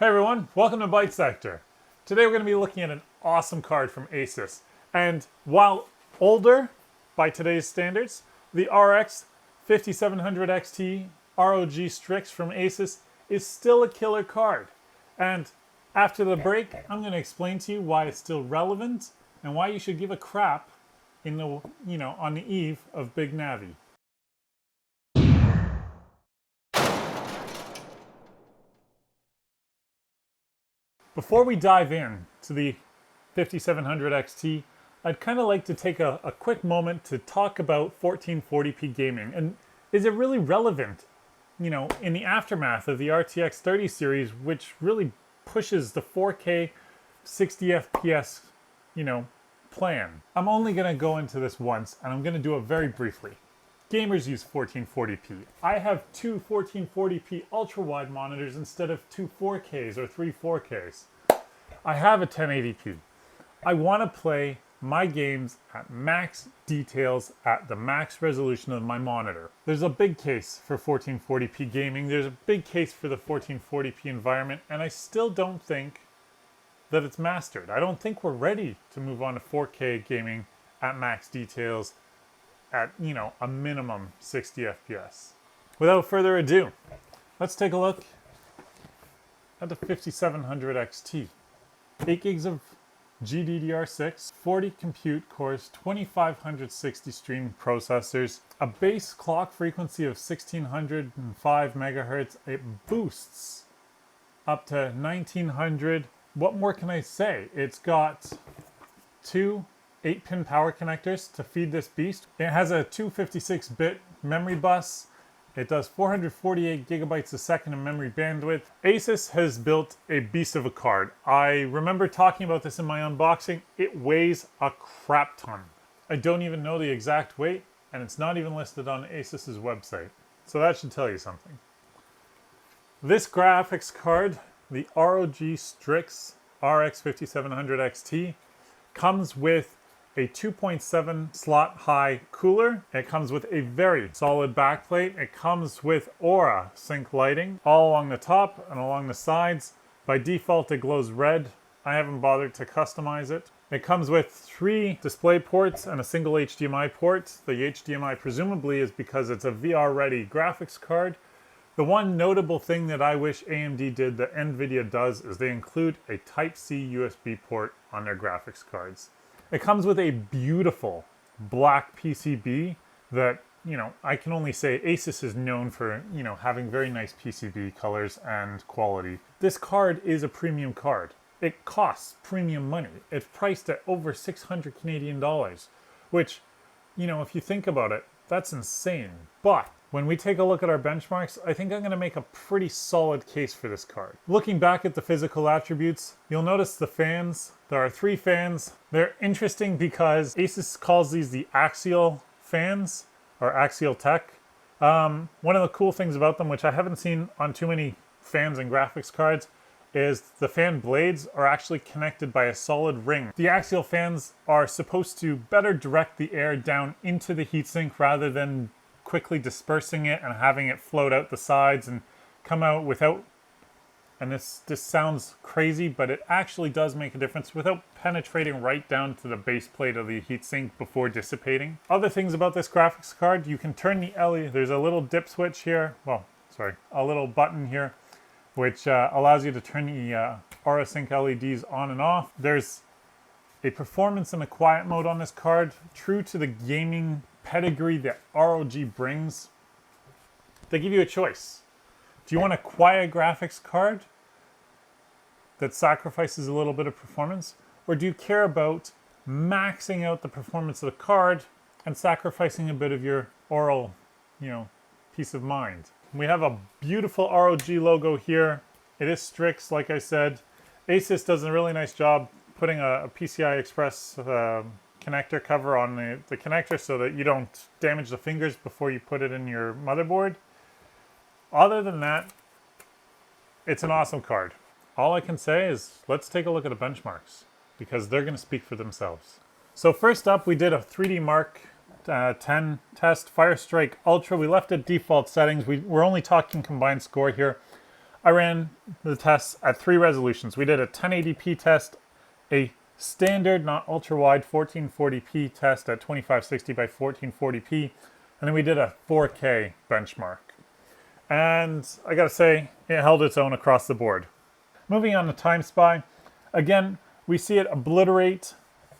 Hey everyone, welcome to Bytesector. Today we're going to be looking at an awesome card from Asus. And while older by today's standards, the RX 5700 XT ROG Strix from Asus is still a killer card. And after the break, I'm going to explain to you why it's still relevant and why you should give a crap in the, on the eve of Big Navi. Before we dive in to the 5700 XT, I'd kind of like to take a quick moment to talk about 1440p gaming. And is it really relevant, in the aftermath of the RTX 30 series, which really pushes the 4K 60 FPS, plan? I'm only going to go into this once, and I'm going to do it very briefly. Gamers use 1440p. I have two 1440p ultra-wide monitors instead of two 4Ks or three 4Ks. I have a 1080p. I want to play my games at max details at the max resolution of my monitor. There's a big case for 1440p gaming. There's a big case for the 1440p environment, and I still don't think that it's mastered. I don't think we're ready to move on to 4K gaming at max details at, a minimum 60 FPS. Without further ado, let's take a look at the 5700 XT. 8 gigs of GDDR6, 40 compute cores, 2560 stream processors, a base clock frequency of 1605 megahertz. It boosts up to 1900. What more can I say? It's got two 8-pin power connectors to feed this beast. It has a 256-bit memory bus. It does 448 gigabytes a second of memory bandwidth. Asus has built a beast of a card. I remember talking about this in my unboxing. It weighs a crap ton. I don't even know the exact weight, and it's not even listed on Asus's website. So that should tell you something. This graphics card, the ROG Strix RX 5700 XT, comes with a 2.7 slot high cooler. It comes with a very solid backplate. It comes with Aura sync lighting all along the top and along the sides. By default, it glows red. I haven't bothered to customize it. It comes with 3 display ports and a single HDMI port. The HDMI presumably is because it's a VR-ready graphics card. The one notable thing that I wish AMD did that NVIDIA does is they include a Type-C USB port on their graphics cards. It comes with a beautiful black PCB that, I can only say Asus is known for, having very nice PCB colors and quality. This card is a premium card. It costs premium money. It's priced at over 600 Canadian dollars, which, if you think about it, that's insane. But when we take a look at our benchmarks, I think I'm going to make a pretty solid case for this card. Looking back at the physical attributes, you'll notice the fans. There are 3 fans. They're interesting because Asus calls these the axial fans, or axial tech. One of the cool things about them, which I haven't seen on too many fans and graphics cards, is the fan blades are actually connected by a solid ring. The axial fans are supposed to better direct the air down into the heatsink rather than quickly dispersing it and having it float out the sides and come out without, and this sounds crazy, but it actually does make a difference, without penetrating right down to the base plate of the heatsink before dissipating. Other things about this graphics card, you can turn the LED, there's a little dip switch here, a little button here, which allows you to turn the Aura Sync LEDs on and off. There's a performance and a quiet mode on this card, true to the gaming pedigree that ROG brings. They give you a choice. Do you want a quiet graphics card that sacrifices a little bit of performance? Or do you care about maxing out the performance of the card and sacrificing a bit of your oral, peace of mind? We have a beautiful ROG logo here. It is Strix, like I said. Asus does a really nice job putting a PCI Express connector cover on the connector so that you don't damage the fingers before you put it in your motherboard. Other than that, it's an awesome card. All I can say is let's take a look at the benchmarks because they're going to speak for themselves. So first up, we did a 3D Mark 10 test, Firestrike Ultra. We left at default settings. We're only talking combined score here. I ran the tests at 3 resolutions. We did a 1080p test, a standard, not ultra-wide 1440p test at 2560 by 1440p, and then we did a 4K benchmark. And I gotta say, it held its own across the board. Moving on to Time Spy, again, we see it obliterate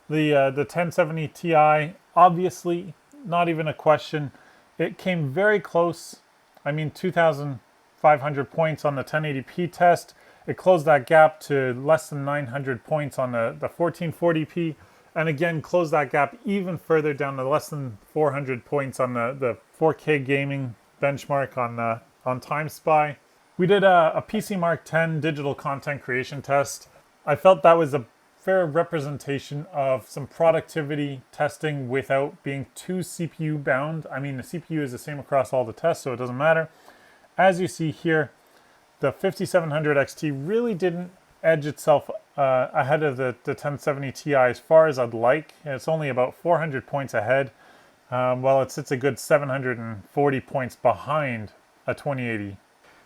the 1070 Ti. Obviously, not even a question. It came very close. I mean, 2,500 points on the 1080p test. It closed that gap to less than 900 points on the 1440p. And again, closed that gap even further down to less than 400 points on the 4K gaming benchmark on Time Spy. We did a PC Mark 10 digital content creation test. I felt that was a fair representation of some productivity testing without being too CPU bound. I mean, the CPU is the same across all the tests, so it doesn't matter. As you see here, the 5700 XT really didn't edge itself ahead of the 1070 Ti as far as I'd like. It's only about 400 points ahead, while it sits a good 740 points behind a 2080.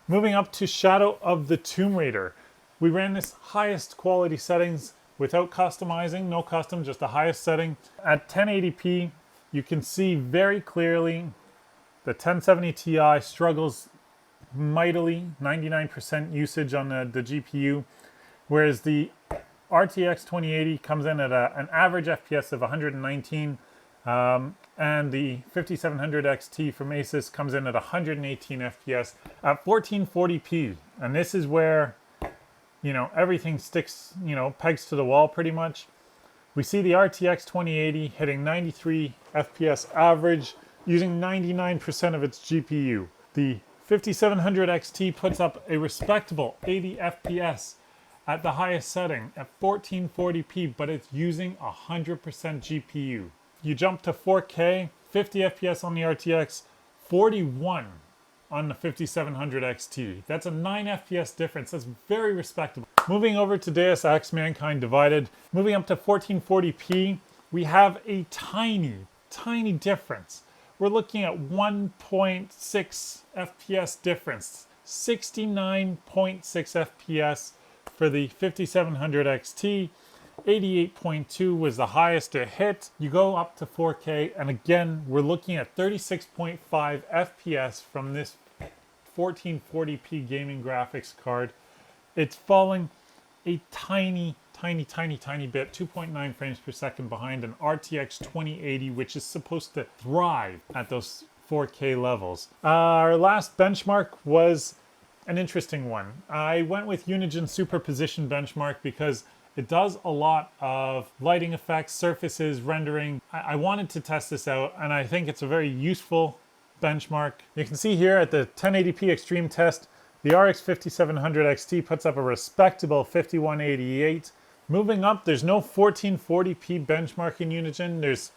Moving up to Shadow of the Tomb Raider. We ran this highest quality settings without customizing, no custom, just the highest setting. At 1080p, you can see very clearly the 1070 Ti struggles mightily, 99% usage on the GPU, whereas the RTX 2080 comes in at an average FPS of 119, and the 5700 XT from Asus comes in at 118 FPS at 1440p. And this is where, you know, everything sticks, you know, pegs to the wall pretty much. We see the RTX 2080 hitting 93 FPS average using 99% of its GPU. The 5700 XT puts up a respectable 80 FPS at the highest setting at 1440p, but it's using 100% GPU. You jump to 4K, 50 FPS on the RTX, 41 on the 5700 XT. That's a 9 FPS difference. That's very respectable. Moving over to Deus Ex Mankind Divided, moving up to 1440p, we have a tiny difference. We're looking at 1.6 FPS difference, 69.6 FPS for the 5700 XT, 88.2 was the highest it hit. You go up to 4K, and again, we're looking at 36.5 FPS from this 1440p gaming graphics card. It's falling a tiny bit, 2.9 frames per second behind an RTX 2080, which is supposed to thrive at those 4K levels. Our last benchmark was an interesting one. I went with Unigine Superposition benchmark because it does a lot of lighting effects, surfaces, rendering. I wanted to test this out, and I think it's a very useful benchmark. You can see here at the 1080p extreme test, the RX 5700 XT puts up a respectable 5188. Moving up, there's no 1440p benchmark in Unigine. There's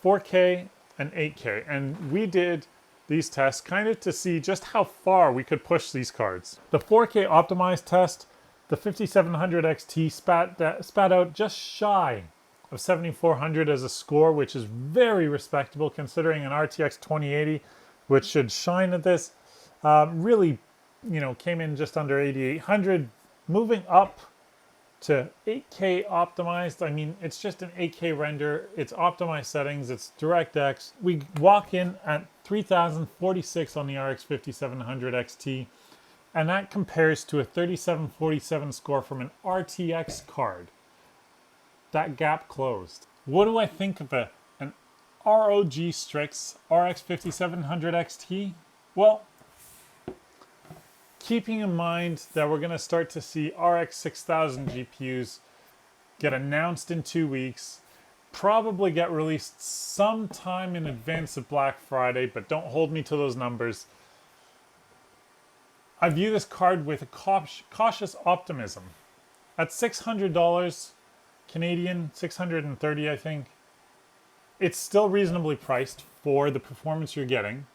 4K and 8K, and we did these tests kind of to see just how far we could push these cards. The 4K optimized test, the 5700 XT spat out just shy of 7400 as a score, which is very respectable considering an RTX 2080, which should shine at this, really, you know, came in just under 8800. Moving up to 8K optimized, I mean, it's just an 8K render, it's optimized settings, it's DirectX. We walk in at 3046 on the RX 5700 XT, and that compares to a 3747 score from an RTX card. That gap closed. What do I think of an ROG Strix RX 5700 XT? Well, keeping in mind that we're going to start to see RX 6000 GPUs get announced in 2 weeks, probably get released sometime in advance of Black Friday, but don't hold me to those numbers. I view this card with a cautious optimism. At $600 Canadian, 630 I think, it's still reasonably priced for the performance you're getting.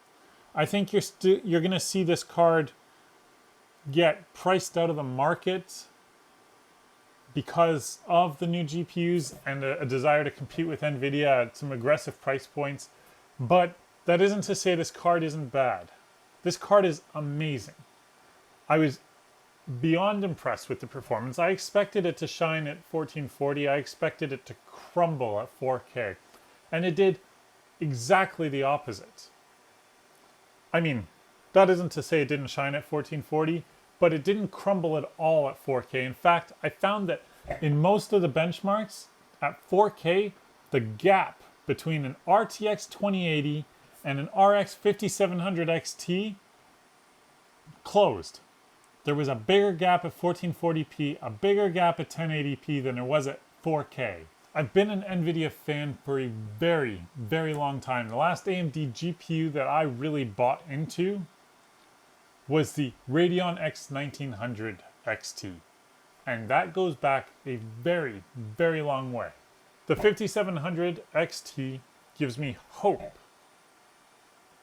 I think you're going to see this card get priced out of the market because of the new GPUs and a desire to compete with NVIDIA at some aggressive price points. But that isn't to say this card isn't bad. This card is amazing. I was beyond impressed with the performance. I expected it to shine at 1440. I expected it to crumble at 4K. And it did exactly the opposite. I mean, that isn't to say it didn't shine at 1440, but it didn't crumble at all at 4K. In fact, I found that in most of the benchmarks, at 4K, the gap between an RTX 2080 and an RX 5700 XT closed. There was a bigger gap at 1440p, a bigger gap at 1080p than there was at 4K. I've been an NVIDIA fan for a very, very long time. The last AMD GPU that I really bought into was the Radeon X1900 XT. And that goes back a very, very long way. The 5700 XT gives me hope.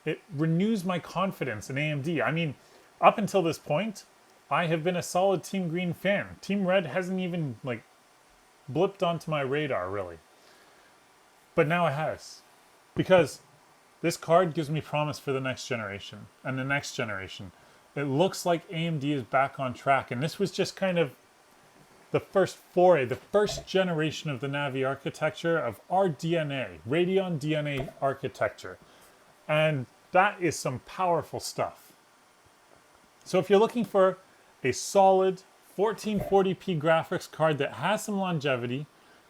It renews my confidence in AMD. I mean, up until this point, I have been a solid Team Green fan. Team Red hasn't even, blipped onto my radar, really. But now it has. Because this card gives me promise for the next generation, and the next generation. It looks like AMD is back on track, and this was just kind of the first foray, the first generation of the Navi architecture of RDNA, Radeon DNA architecture. And that is some powerful stuff. So if you're looking for a solid 1440p graphics card that has some longevity,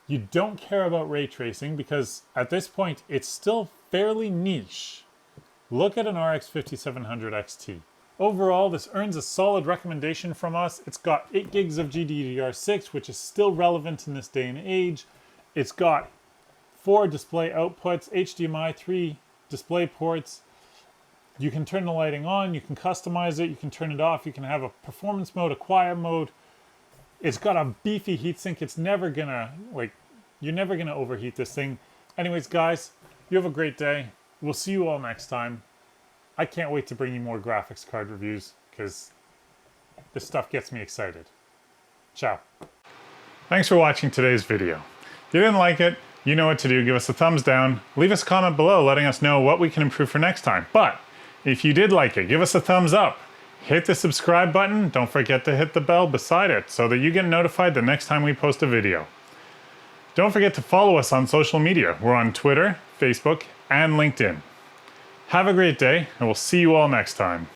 you don't care about ray tracing because at this point it's still fairly niche, look at an RX 5700 XT. Overall, this earns a solid recommendation from us. It's got 8 gigs of GDDR6, which is still relevant in this day and age. It's got 4 display outputs, HDMI, 3 display ports. You can turn the lighting on, you can customize it, you can turn it off, you can have a performance mode, a quiet mode. It's got a beefy heatsink. It's never gonna, you're never gonna overheat this thing. Anyways, guys, you have a great day. We'll see you all next time. I can't wait to bring you more graphics card reviews because this stuff gets me excited. Ciao. Thanks for watching today's video. If you didn't like it, you know what to do. Give us a thumbs down. Leave us a comment below letting us know what we can improve for next time. But if you did like it, give us a thumbs up. Hit the subscribe button. Don't forget to hit the bell beside it so that you get notified the next time we post a video. Don't forget to follow us on social media. We're on Twitter, Facebook, and LinkedIn. Have a great day, and we'll see you all next time.